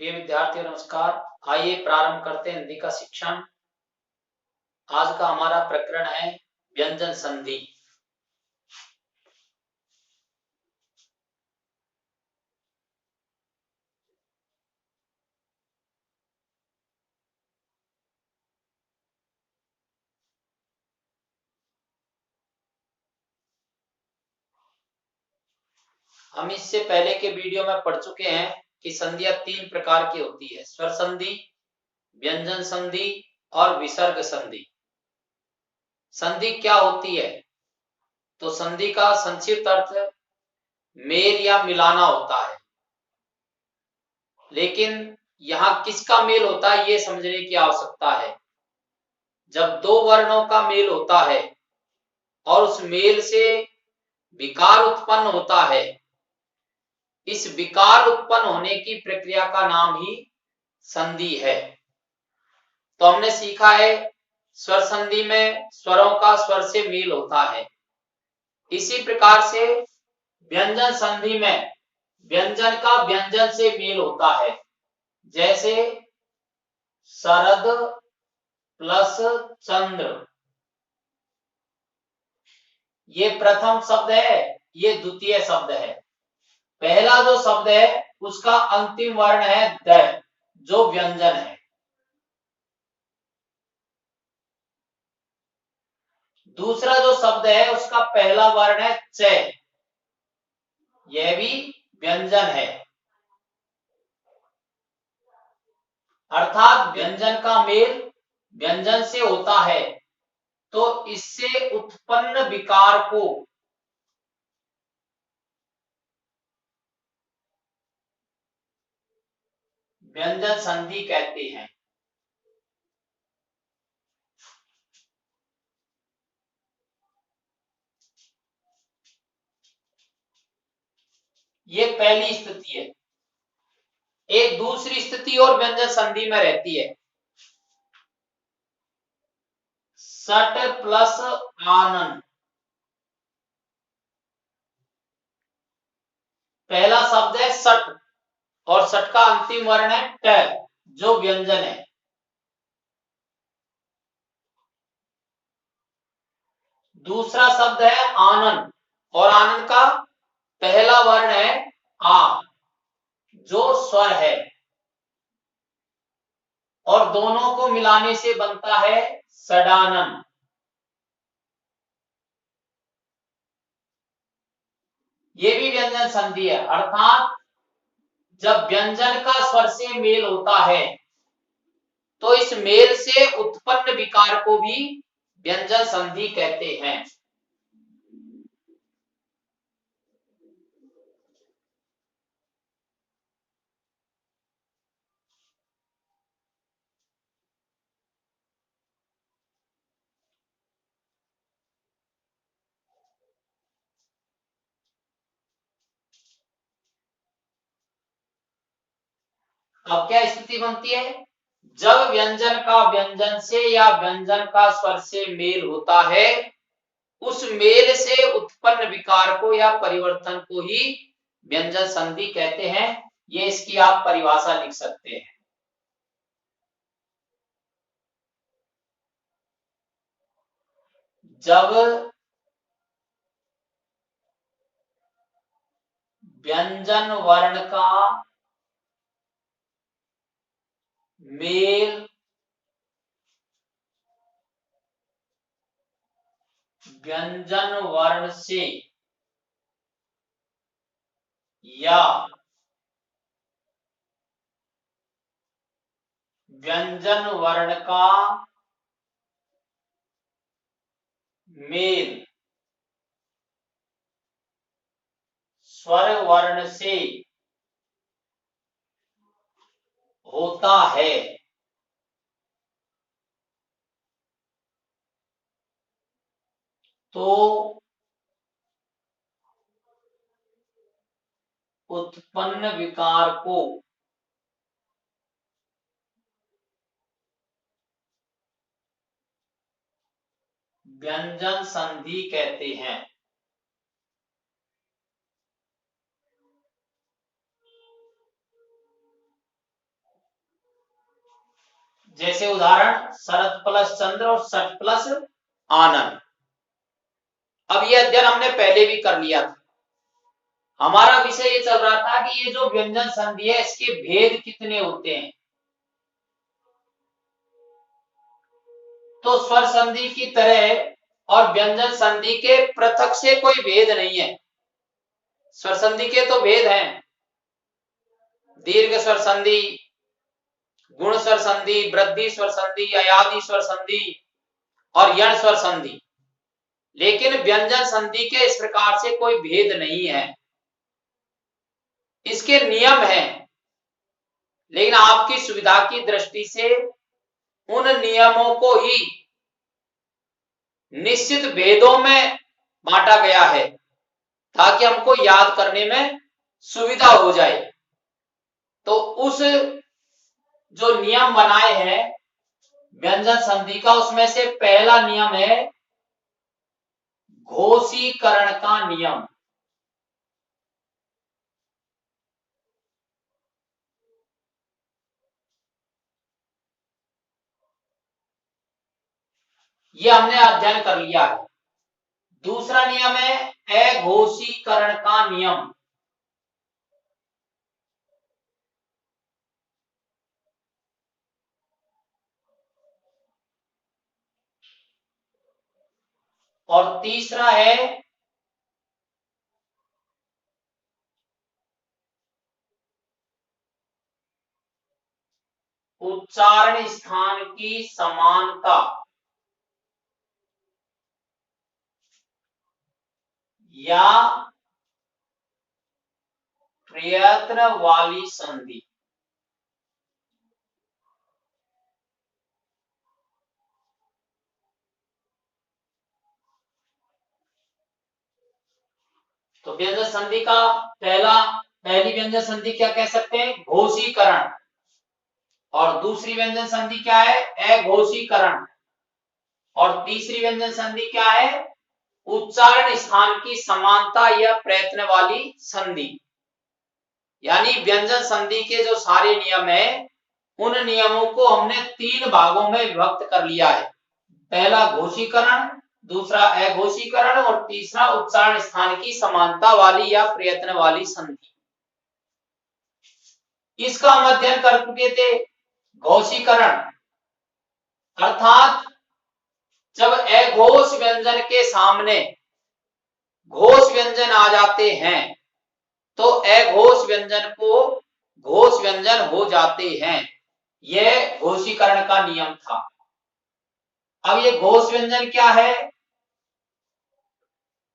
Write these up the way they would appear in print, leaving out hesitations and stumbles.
प्रिय विद्यार्थियों नमस्कार। आइए प्रारंभ करते हैं हिंदी का शिक्षण। आज का हमारा प्रकरण है व्यंजन संधि। हम इससे पहले के वीडियो में पढ़ चुके हैं कि संधियां तीन प्रकार की होती है: स्वर संधि, व्यंजन संधि और विसर्ग संधि। संधि क्या होती है? तो संधि का संक्षिप्त अर्थ मेल या मिलाना होता है। लेकिन यहाँ किसका मेल होता है ये समझने की आवश्यकता है। जब दो वर्णों का मेल होता है और उस मेल से विकार उत्पन्न होता है, इस विकार उत्पन्न होने की प्रक्रिया का नाम ही संधि है। तो हमने सीखा है स्वर संधि में स्वरों का स्वर से मेल होता है। इसी प्रकार से व्यंजन संधि में व्यंजन का व्यंजन से मेल होता है। जैसे शरद प्लस चंद्र, ये प्रथम शब्द है, ये द्वितीय शब्द है। पहला जो शब्द है उसका अंतिम वर्ण है द, जो व्यंजन है। दूसरा जो शब्द है उसका पहला वर्ण है च, यह भी व्यंजन है। अर्थात व्यंजन का मेल व्यंजन से होता है तो इससे उत्पन्न विकार को व्यंजन संधि कहते हैं। ये पहली स्थिति है। एक दूसरी स्थिति और व्यंजन संधि में रहती है, सट प्लस आनन। पहला शब्द है सट और सट का अंतिम वर्ण है ट, जो व्यंजन है। दूसरा शब्द है आनन और आनन का पहला वर्ण है आ, जो स्वर है, और दोनों को मिलाने से बनता है सडानन। ये भी व्यंजन संधि है। अर्थात जब व्यंजन का स्वर से मेल होता है तो इस मेल से उत्पन्न विकार को भी व्यंजन संधि कहते हैं। अब क्या स्थिति बनती है? जब व्यंजन का व्यंजन से या व्यंजन का स्वर से मेल होता है, उस मेल से उत्पन्न विकार को या परिवर्तन को ही व्यंजन संधि कहते हैं। ये इसकी आप परिभाषा लिख सकते हैं। जब व्यंजन वर्ण का मेल व्यंजन वर्ण से या व्यंजन वर्ण का मेल स्वर वर्ण से होता है तो उत्पन्न विकार को व्यंजन संधि कहते हैं। जैसे उदाहरण शरद प्लस चंद्र और सठ प्लस आनंद। अब ये अध्ययन हमने पहले भी कर लिया था। हमारा विषय ये चल रहा था कि ये जो व्यंजन संधि है इसके भेद कितने होते हैं। तो स्वर संधि की तरह और व्यंजन संधि के पृथक से कोई भेद नहीं है। स्वर संधि के तो भेद हैं, दीर्घ स्वर संधि, गुण स्वर संधि, वृद्धि स्वर संधि, अयादि स्वर संधि और यण स्वर संधि, लेकिन व्यंजन संधि के इस प्रकार से कोई भेद नहीं है। इसके नियम हैं, लेकिन आपकी सुविधा की दृष्टि से उन नियमों को ही निश्चित भेदों में बांटा गया है ताकि हमको याद करने में सुविधा हो जाए। तो उस जो नियम बनाए हैं व्यंजन संधि का, उसमें से पहला नियम है घोषीकरण का नियम। ये हमने अध्ययन कर लिया है। दूसरा नियम है अघोषीकरण का नियम। और तीसरा है उच्चारण स्थान की समानता या प्रयत्न वाली संधि। तो व्यंजन संधि का पहली व्यंजन संधि क्या कह सकते हैं, घोषीकरण। और दूसरी व्यंजन संधि क्या है, अघोषीकरण। और तीसरी व्यंजन संधि क्या है, उच्चारण स्थान की समानता या प्रयत्न वाली संधि। यानी व्यंजन संधि के जो सारे नियम है उन नियमों को हमने 3 भागों में विभक्त कर लिया है। पहला घोषीकरण, दूसरा अघोषीकरण और तीसरा उच्चारण स्थान की समानता वाली या प्रयत्न वाली संधि। इसका हम अध्ययन कर चुके थे। घोषीकरण अर्थात जब अघोष व्यंजन के सामने घोष व्यंजन आ जाते हैं तो अघोष व्यंजन को घोष व्यंजन हो जाते हैं। यह घोषीकरण का नियम था। अब ये घोष व्यंजन क्या है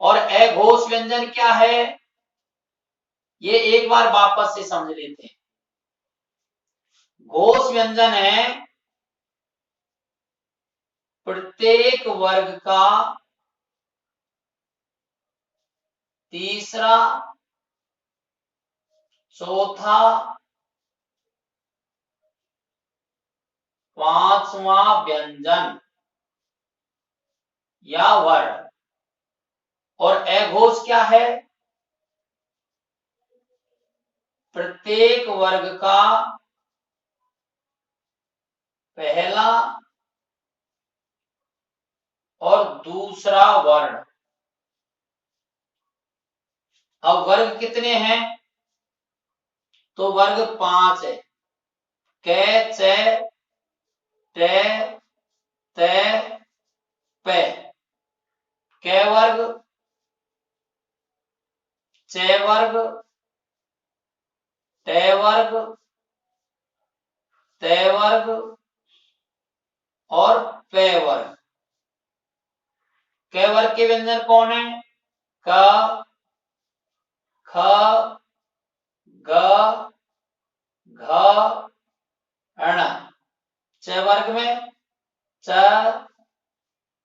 और अघोष व्यंजन क्या है, ये एक बार वापस से समझ लेते हैं। घोष व्यंजन है प्रत्येक वर्ग का तीसरा, चौथा, पांचवा व्यंजन या वर्ण। और अघोष क्या है, प्रत्येक वर्ग का पहला और दूसरा वर्ण। अब वर्ग कितने हैं, तो वर्ग 5 है। कै, चे, टे, ते, पे। कै वर्ग, चे वर्ग, टे वर्ग, ते वर्ग और पे वर्ग। कै वर्ग के व्यंजन कौन है, क, ख, ग, घ, ण। च वर्ग में च,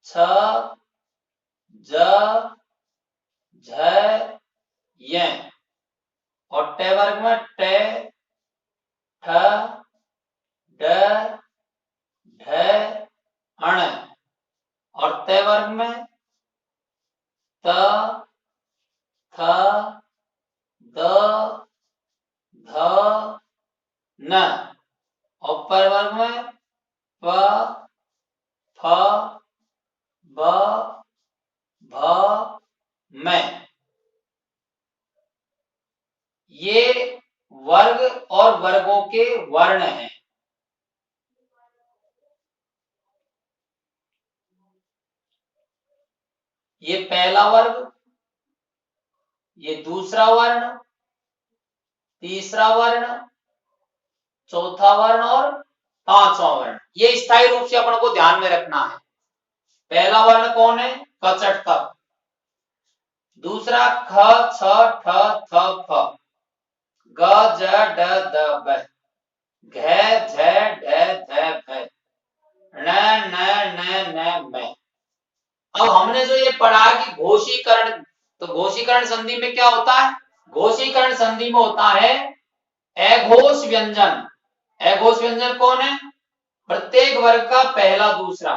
छ, ज, झ, य। और टे वर्ग में टे, ठ, ड, ढ, अण। और ते वर्ग में त, थ, द, ध, न। और पर वर्ग में प, फ, ब, भ, मैं। ये वर्ग और वर्गों के वर्ण हैं। ये पहला वर्ग, ये दूसरा वर्ण, तीसरा वर्ण, चौथा वर्ण और पांचवा वर्ण। ये स्थायी रूप से अपन को ध्यान में रखना है। पहला वर्ण कौन है? कचट तक। दूसरा ख, छ, ठ, थ, फ, ग, ज, ड, द, ब, घ, झ, ढ, ध, भ, ण, न, न, म। अब हमने जो ये पढ़ा कि घोषीकरण, तो घोषीकरण संधि में क्या होता है? घोषीकरण संधि में होता है अघोष व्यंजन। अघोष व्यंजन कौन है? प्रत्येक वर्ग का पहला दूसरा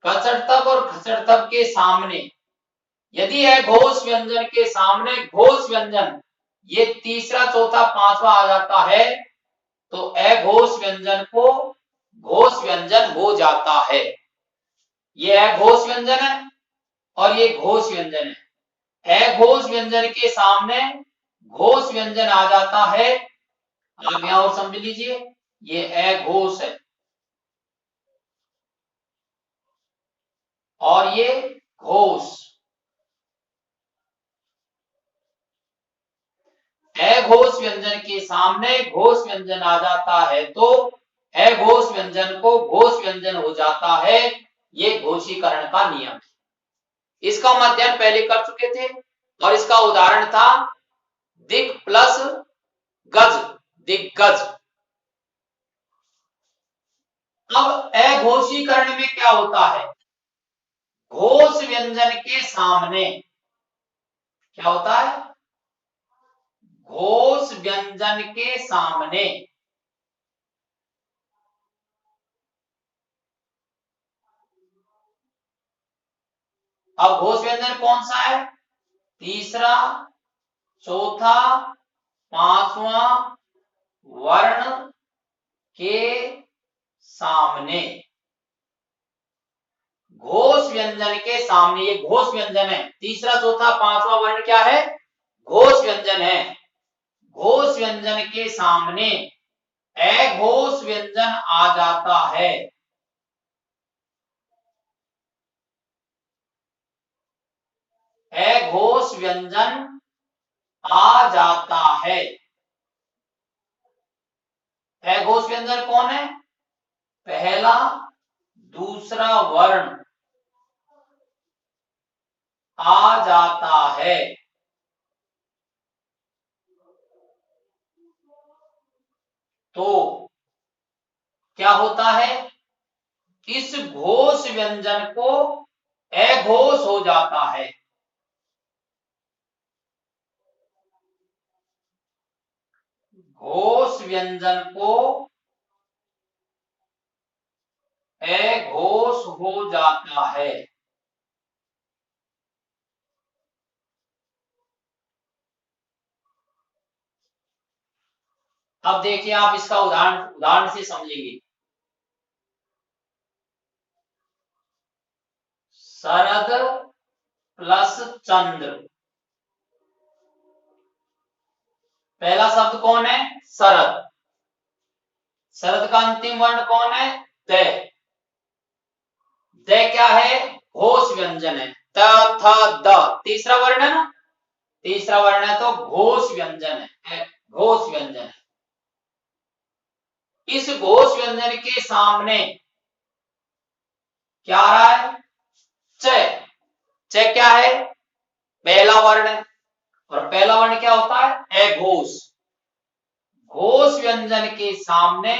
कचटतक और खचटतक के सामने, यदि अघोष व्यंजन के सामने घोष व्यंजन ये तीसरा चौथा पांचवा आ जाता है तो अघोष व्यंजन को घोष व्यंजन हो जाता है। ये अघोष व्यंजन है और ये घोष व्यंजन है। अघोष व्यंजन के सामने घोष व्यंजन आ जाता है। आप यहां और समझ लीजिए, ये अघोष है और ये घोष। अघोष व्यंजन के सामने घोष व्यंजन आ जाता है तो अघोष व्यंजन को घोष व्यंजन हो जाता है। ये घोषीकरण का नियम है। इसका हम अध्ययन पहले कर चुके थे और इसका उदाहरण था दिक् प्लस गज, दिग्गज। अब अघोषीकरण में क्या होता है? घोष व्यंजन के सामने क्या होता है? घोष व्यंजन के सामने अब घोष व्यंजन कौन सा है? तीसरा, चौथा, पांचवा वर्ण के सामने। घोष व्यंजन के सामने, ये घोष व्यंजन है। तीसरा चौथा पांचवा वर्ण क्या है? घोष व्यंजन है। घोष व्यंजन के सामने अघोष व्यंजन आ जाता है। अघोष व्यंजन आ जाता है। अघोष व्यंजन कौन है? पहला दूसरा वर्ण आ जाता है। तो क्या होता है? इस घोष व्यंजन को अघोष हो जाता है। घोष व्यंजन को अघोष हो जाता है। अब देखिए, आप इसका उदाहरण से समझेंगे। शरद प्लस चंद्र। पहला शब्द कौन है? शरद। शरद का अंतिम वर्ण कौन है? द। द क्या है? घोष व्यंजन है। त, थ, द तीसरा वर्ण है ना, तीसरा वर्ण है तो घोष व्यंजन है, घोष व्यंजन है। इस घोष व्यंजन के सामने क्या आ रहा है? च। च क्या है? पहला वर्ण है और पहला वर्ण क्या होता है? अघोष। घोष व्यंजन के सामने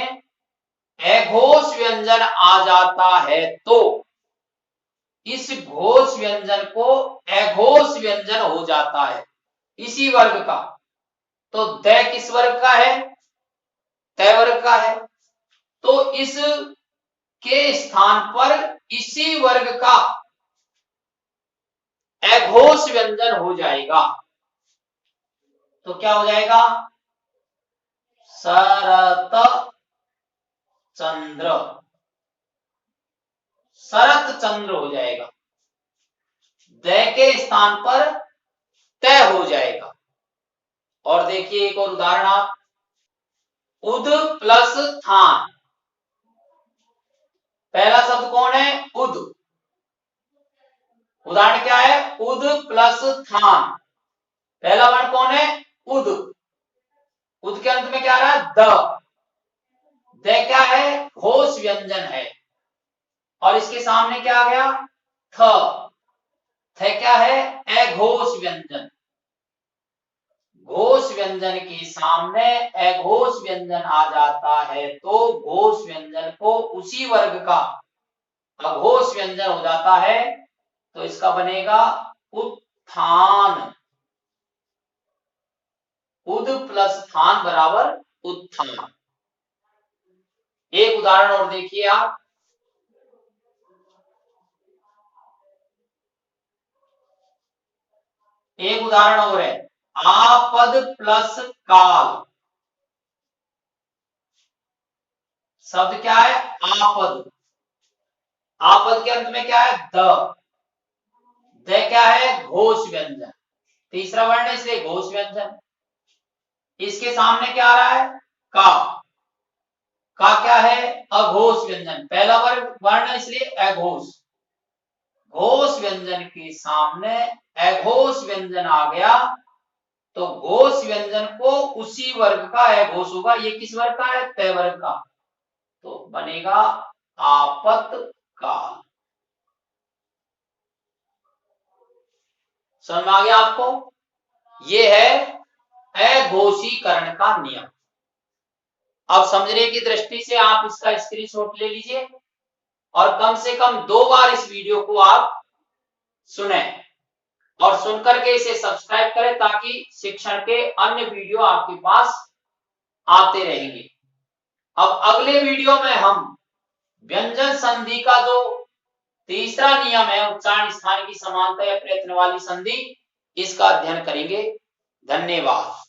अघोष व्यंजन आ जाता है तो इस घोष व्यंजन को अघोष व्यंजन हो जाता है, इसी वर्ग का। तो द किस वर्ग का है? त वर्ग का है। तो इस के स्थान पर इसी वर्ग का अघोष व्यंजन हो जाएगा। तो क्या हो जाएगा? शरत चंद्र। शरत चंद्र हो जाएगा, द के स्थान पर तय हो जाएगा। और देखिए एक और उदाहरण आप, उद प्लस थान। पहला शब्द कौन है? उद। उदाहरण क्या है? उद प्लस थान। पहला वर्ण कौन है? उद। उद के अंत में क्या आ रहा है? द क्या है? घोष व्यंजन है। और इसके सामने क्या आ गया? थ क्या है? अघोष व्यंजन। घोष व्यंजन के सामने अघोष व्यंजन आ जाता है तो घोष व्यंजन को उसी वर्ग का अघोष व्यंजन हो जाता है, तो इसका बनेगा उत्थान। उद प्लस थान बराबर उत्थान। एक उदाहरण और देखिए आप, एक उदाहरण और है, आपद प्लस काल। शब्द क्या है? आपद। आपद के अंत में क्या है? द क्या है? घोष व्यंजन। तीसरा वर्ण है इसलिए घोष व्यंजन। इसके सामने क्या आ रहा है? का क्या है? अघोष व्यंजन। पहला वर्ग वर्ण है इसलिए अघोष। घोष व्यंजन के सामने अघोष व्यंजन आ गया तो घोष व्यंजन को उसी वर्ग का अघोष होगा। ये किस वर्ग का है? तय वर्ग का। तो बनेगा आपत्काल। समझ में आ गया आपको? ये है अघोषीकरण का नियम। अब समझने की दृष्टि से आप इसका स्क्रीनशॉट ले लीजिए और कम से कम 2 बार इस वीडियो को आप सुने और सुनकर के इसे सब्सक्राइब करें ताकि शिक्षण के अन्य वीडियो आपके पास आते रहेंगे। अब अगले वीडियो में हम व्यंजन संधि का जो तीसरा नियम है, उच्चारण स्थान की समानता या प्रयत्न वाली संधि, इसका अध्ययन करेंगे। धन्यवाद।